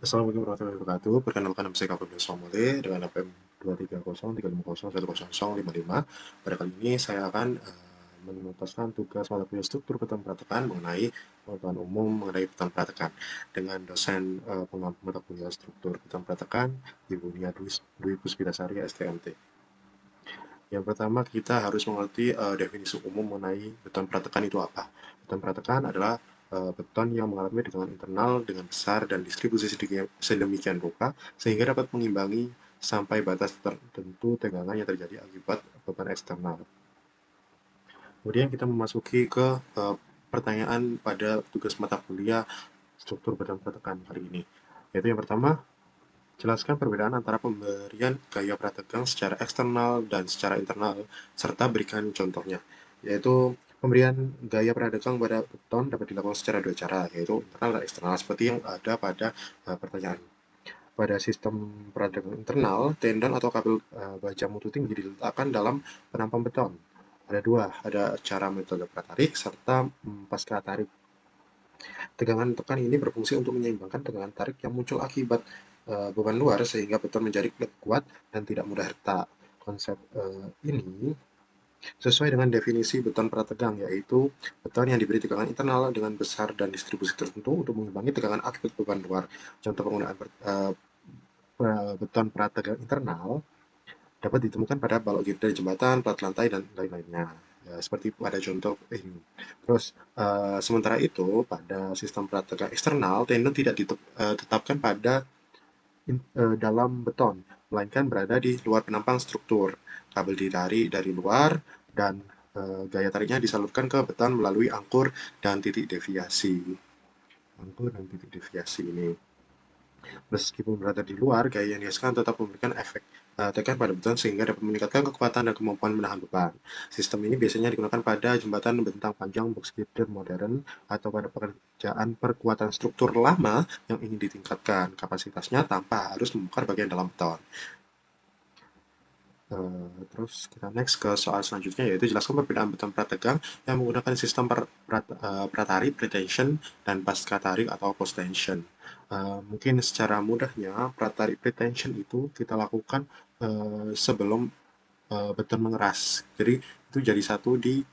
Assalamualaikum warahmatullahi wabarakatuh. Perkenalkan nama saya Kapten Somole dengan APM 23030310555. Pada kali ini saya akan menuntaskan tugas mata kuliah struktur ketentuan praktekan mengenai pengetahuan umum mengenai ketentuan praktekan dengan dosen pengampu mata kuliah struktur ketentuan praktekan Ibu Nia Dwi Puspitasari STMT. Yang pertama kita harus mengerti definisi umum mengenai beton praktekan itu apa. Beton praktekan adalah beton yang mengalami tegangan internal dengan besar dan distribusi sedemikian rupa sehingga dapat mengimbangi sampai batas tertentu tegangan yang terjadi akibat beban eksternal. Kemudian kita memasuki ke pertanyaan pada tugas mata kuliah struktur beton praktekan kali ini. Yaitu yang pertama, jelaskan perbedaan antara pemberian gaya prategang secara eksternal dan secara internal, serta berikan contohnya. Yaitu pemberian gaya prategang pada beton dapat dilakukan secara dua cara, yaitu internal dan eksternal, seperti yang ada pada pertanyaan. Pada sistem prategang internal, tendon atau kabel baja mutu tinggi diletakkan dalam penampang beton. Ada dua, ada cara metode pratarik serta pasca tarik. Tegangan tekan ini berfungsi untuk menyeimbangkan tegangan tarik yang muncul akibat beban luar sehingga beton menjadi lebih kuat dan tidak mudah retak. Konsep ini sesuai dengan definisi beton prategang, yaitu beton yang diberi tegangan internal dengan besar dan distribusi tertentu untuk mengimbangi tegangan akibat beban luar. Contoh penggunaan beton prategang internal dapat ditemukan pada balok girder jembatan, plat lantai, dan lain-lainnya. Ya, seperti pada contoh ini. Terus, sementara itu, pada sistem prategang eksternal, tendon tidak ditetapkan pada dalam beton, melainkan berada di luar penampang struktur. Kabel ditarik dari luar, dan gaya tariknya disalurkan ke beton melalui angkur dan titik deviasi. Angkur dan titik deviasi ini. Meskipun berada di luar, gaya yang dihasilkan tetap memberikan efek tekan pada beton sehingga dapat meningkatkan kekuatan dan kemampuan menahan beban. Sistem ini biasanya digunakan pada jembatan bentang panjang box girder modern atau pada pekerjaan perkuatan struktur lama yang ingin ditingkatkan kapasitasnya tanpa harus membongkar bagian dalam beton. Terus kita next ke soal selanjutnya, yaitu jelaskan perbedaan beton prategang yang menggunakan sistem pratarik, pretension, dan pasca tarik atau post tension. Mungkin secara mudahnya pratarik pretension itu kita lakukan sebelum beton mengeras. Jadi itu jadi satu di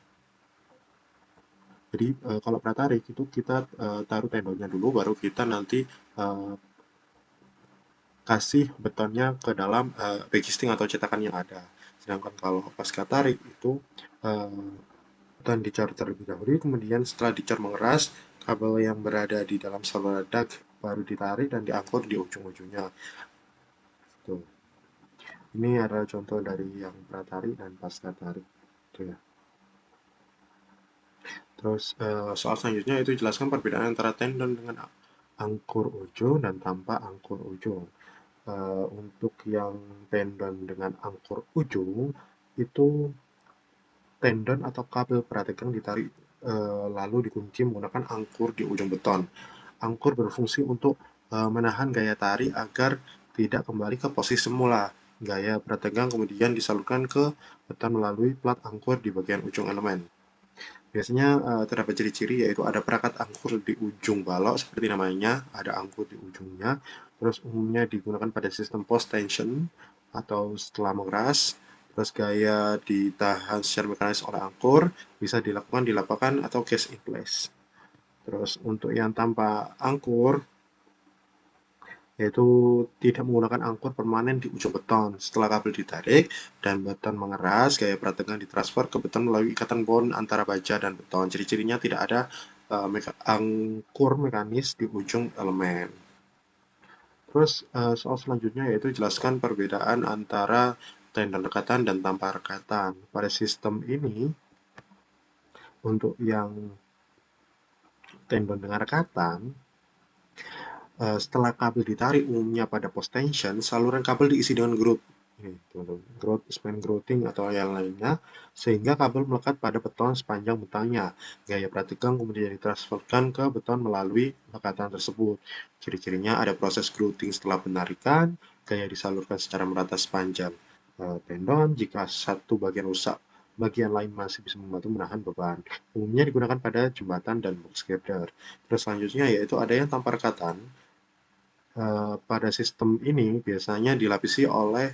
kalau pratarik itu kita taruh tendonnya dulu, baru kita nanti uh, kasih betonnya ke dalam backcasting atau cetakan yang ada. Sedangkan kalau pasca tarik itu beton dicor terlebih dahulu, kemudian setelah dicor mengeras, kabel yang berada di dalam saluran ledak baru ditarik dan diangkut di ujung-ujungnya. Tuh. Ini adalah contoh dari yang pratarik dan pasca tarik. Tuh ya. Terus soal selanjutnya itu jelaskan perbedaan antara tendon dengan angkur ujung dan tanpa angkur ujung. Untuk yang tendon dengan angkur ujung itu tendon atau kabel prategang ditarik lalu dikunci menggunakan angkur di ujung beton. Angkur berfungsi untuk menahan gaya tarik agar tidak kembali ke posisi semula. Gaya prategang kemudian disalurkan ke beton melalui plat angkur di bagian ujung elemen. Biasanya terdapat ciri-ciri yaitu ada perangkat angkur di ujung balok seperti namanya, ada angkur di ujungnya. Terus umumnya digunakan pada sistem post tension atau setelah mengeras. Terus gaya ditahan secara mekanis oleh angkur bisa dilakukan di lapakan atau case in place. Terus untuk yang tanpa angkur yaitu tidak menggunakan angkur permanen di ujung beton. Setelah kabel ditarik dan beton mengeras, gaya prategang ditransfer ke beton melalui ikatan bond antara baja dan beton. Ciri-cirinya tidak ada angkur mekanis di ujung elemen. Terus soal selanjutnya yaitu jelaskan perbedaan antara tendon rekatan dan tanpa rekatan. Pada sistem ini, untuk yang tendon dengan rekatan, setelah kabel ditarik umumnya pada post tension, saluran kabel diisi dengan groove. Ini, groove, span grounding atau yang lainnya, sehingga kabel melekat pada beton sepanjang bentangnya. Gaya prategang kemudian ditransferkan ke beton melalui lekatan tersebut. Ciri-cirinya ada proses grounding setelah penarikan, gaya disalurkan secara merata sepanjang tendon. Jika satu bagian rusak, bagian lain masih bisa membantu menahan beban. Umumnya digunakan pada jembatan dan box girder. Terus selanjutnya yaitu ada yang tanpa rekatan. pada sistem ini biasanya dilapisi oleh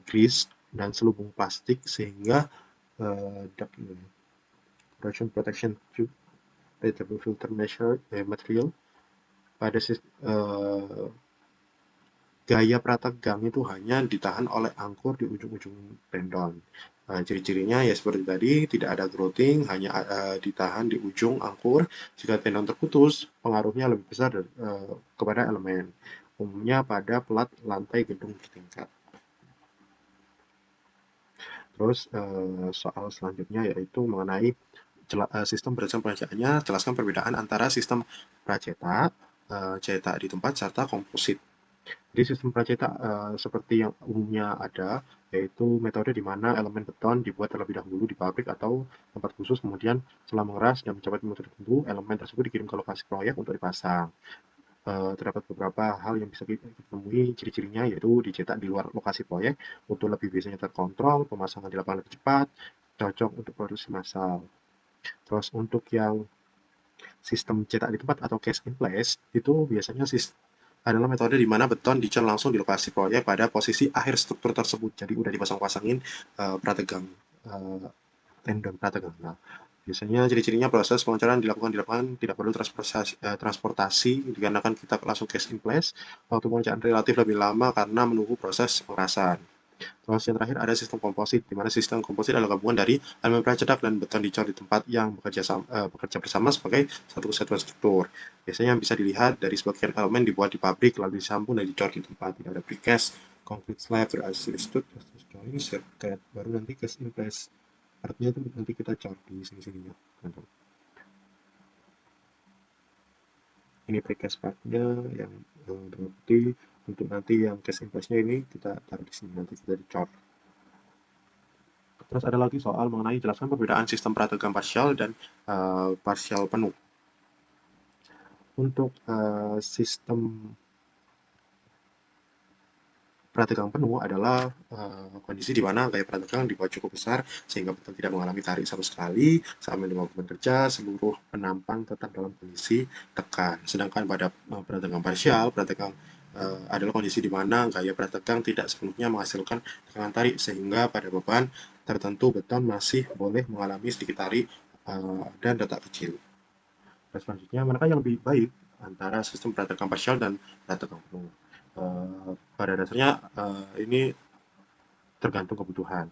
grease dan selubung plastik sehingga corrosion protection tube vegetable filter material pada gaya prategang itu hanya ditahan oleh angkur di ujung-ujung tendon. Nah, ciri-cirinya ya seperti tadi, tidak ada growting, hanya ditahan di ujung angkur. Jika tendon terputus, pengaruhnya lebih besar kepada elemen, umumnya pada pelat lantai gedung bertingkat. Terus soal selanjutnya yaitu mengenai sistem berdasarkan pengerjaannya, jelaskan perbedaan antara sistem pracetak, cetak di tempat, serta komposit. Jadi sistem pracetak seperti yang umumnya ada, yaitu metode di mana elemen beton dibuat terlebih dahulu di pabrik atau tempat khusus, kemudian setelah mengeras dan mencapai titik tertentu, elemen tersebut dikirim ke lokasi proyek untuk dipasang. Terdapat beberapa hal yang bisa kita temui ciri-cirinya, yaitu dicetak di luar lokasi proyek untuk lebih biasanya terkontrol, pemasangan di lapangan lebih cepat, cocok untuk produksi massal. Terus untuk yang sistem cetak di tempat atau cast in place itu biasanya adalah metode di mana beton dicor langsung di lokasi proyek pada posisi akhir struktur tersebut. Jadi udah dipasang-pasangin prategang uh, tendon prategang. Nah, biasanya ciri-cirinya proses pengecoran dilakukan di lapangan, tidak perlu transportasi dikarenakan kita langsung cast in place. Waktu pengecoran relatif lebih lama karena menunggu proses pengerasan. Terus yang terakhir ada sistem komposit, di mana sistem komposit adalah gabungan dari elemen pracetak dan beton dicor di tempat yang bekerja bersama sebagai satu kesatuan struktur. Biasanya bisa dilihat dari sebagian elemen dibuat di pabrik, lalu disambung dan dicor di tempat. Tidak ada precast, concrete slab, berasistut, join, circuit, baru nanti cast in place. Artinya itu nanti kita cor di sini-sininya. Ini precast partnya yang berarti untuk nanti yang cast in place-nya ini kita taruh di sini, nanti kita dicor. Terus ada lagi soal mengenai jelaskan perbedaan sistem prategang parsial dan parsial penuh. Untuk sistem prategang penuh adalah kondisi di mana gaya prategang dibuat cukup besar sehingga beton tidak mengalami tarik sama sekali saat mendorong beban kerja, seluruh penampang tetap dalam kondisi tekan. Sedangkan pada prategang parsial, prategang adalah kondisi di mana gaya prategang tidak sepenuhnya menghasilkan tekanan tarik sehingga pada beban tertentu beton masih boleh mengalami sedikit tarik dan retak kecil. Dan selanjutnya, manakah yang lebih baik antara sistem prategang parsial dan prategang penuh? Pada dasarnya ini tergantung kebutuhan.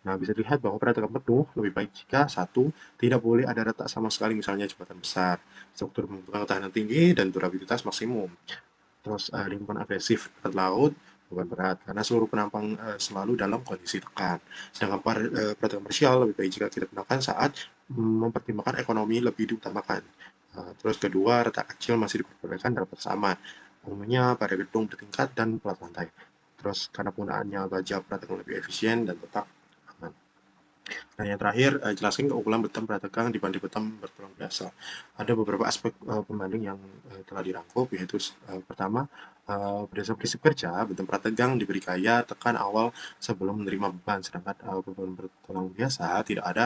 Nah, bisa dilihat bahwa prategang penuh lebih baik jika satu, tidak boleh ada retak sama sekali, misalnya jembatan besar, struktur membutuhkan ketahanan tinggi dan durabilitas maksimum. Terus lingkungan agresif dekat laut, beban berat, karena seluruh penampang selalu dalam kondisi tekan. Sedangkan prategang parsial lebih baik jika kita gunakan saat mempertimbangkan ekonomi lebih diutamakan. Terus kedua, retak kecil masih diperbolehkan dalam sama, umumnya pada gedung bertingkat dan pelat lantai. Terus karena penggunaannya baja prategang lebih efisien dan tetap aman. Dan yang terakhir, jelaskan keunggulan beton prategang dibanding beton bertulang biasa. Ada beberapa aspek pembanding yang telah dirangkum, yaitu pertama, berdasarkan prinsip kerja, beton prategang diberi gaya tekan awal sebelum menerima beban, sedangkan beton bertulang biasa tidak ada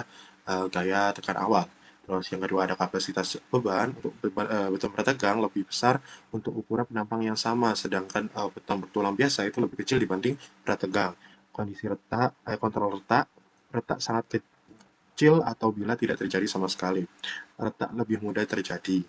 gaya tekan awal. Terus yang kedua ada kapasitas beban untuk beton prategang lebih besar untuk ukuran penampang yang sama, sedangkan beton bertulang biasa itu lebih kecil dibanding prategang. Kondisi retak, kontrol retak, retak sangat kecil atau bila tidak terjadi sama sekali. Retak lebih mudah terjadi.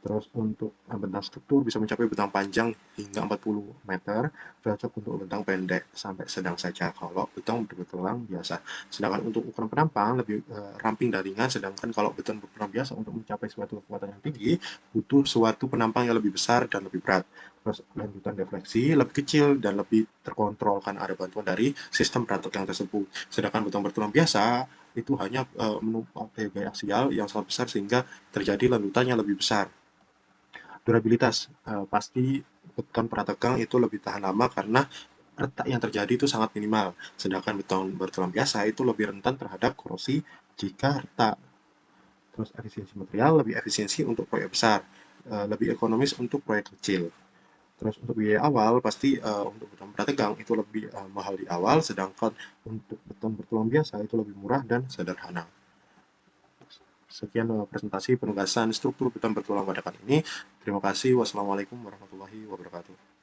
Terus untuk bentang struktur bisa mencapai bentang panjang hingga 40 meter, cocok untuk bentang pendek sampai sedang saja kalau bentang bertulang biasa. Sedangkan untuk ukuran penampang lebih ramping dan ringan, sedangkan kalau beton bertulang biasa untuk mencapai suatu kekuatan yang tinggi butuh suatu penampang yang lebih besar dan lebih berat. Terus lanjutan defleksi lebih kecil dan lebih terkontrol kan ada bantuan dari sistem peratuk yang tersebut. Sedangkan beton bertulang biasa itu hanya menumpang gaya aksial yang sangat besar sehingga terjadi lanjutan yang lebih besar. Durabilitas pasti beton prategang itu lebih tahan lama karena retak yang terjadi itu sangat minimal, sedangkan beton bertulang biasa itu lebih rentan terhadap korosi jika retak. Terus efisiensi material lebih efisiensi untuk proyek besar, lebih ekonomis untuk proyek kecil. Terus untuk biaya awal pasti untuk beton prategang itu lebih mahal di awal, sedangkan untuk beton bertulang biasa itu lebih murah dan sederhana. Sekian presentasi penugasan struktur piton bertulang pada kali ini. Terima kasih. Wassalamualaikum warahmatullahi wabarakatuh.